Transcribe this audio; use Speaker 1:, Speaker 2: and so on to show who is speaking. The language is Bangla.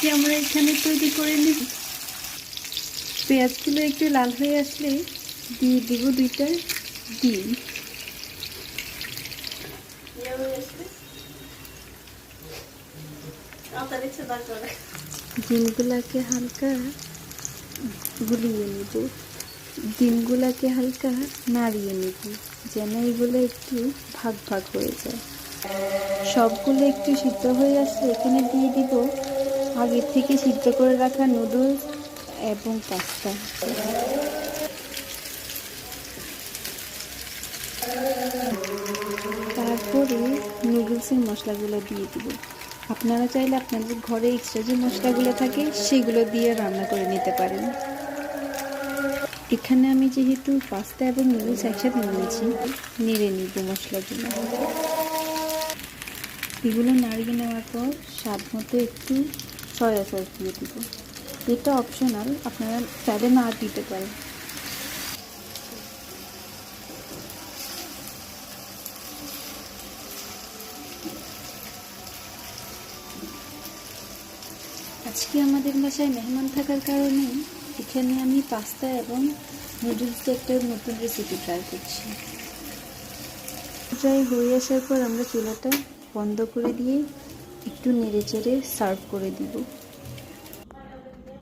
Speaker 1: আজকে আমরা এখানে তৈরি করে নিব। পেঁয়াজগুলো একটু লাল হয়ে আসলে দিয়ে দিব 2টা ডিম। ডিমগুলাকে হালকা গুলিয়ে নিব, ডিমগুলাকে হালকা নাড়িয়ে নিব যেন এগুলো একটু ভাগ ভাগ হয়ে যায়। সবগুলো একটু সিদ্ধ হয়ে আসলে এখানে দিয়ে দিব আগে থেকে সিদ্ধ করে রাখা নুডলস এবং পাস্তা। তারপরে নুডলসের মশলাগুলো দিয়ে দিব। আপনারা চাইলে আপনাদের ঘরে এক্সট্রা যে মশলাগুলো থাকে সেগুলো দিয়ে রান্না করে নিতে পারেন। এখানে আমি যেহেতু পাস্তা এবং নুডলস একসাথে নিয়েছি, নেড়ে নিব মশলাগুলো। এগুলো নাড়িয়ে নেওয়ার পর স্বাদ মতো একটু সয়া সস দিয়ে দিব। এটা অপশনাল, আপনারা চাইলে না দিতে পারেন। আজকে আমাদের বাসায় মেহমান থাকার কারণে এখানে আমি পাস্তা এবং নুডলস একটা নতুন রেসিপি ট্রাই করছি। ট্রাই হয়ে আসার পর আমরা চুলাটা বন্ধ করে দিয়ে একটু নেড়ে চেড়ে সার্ভ করে দিব।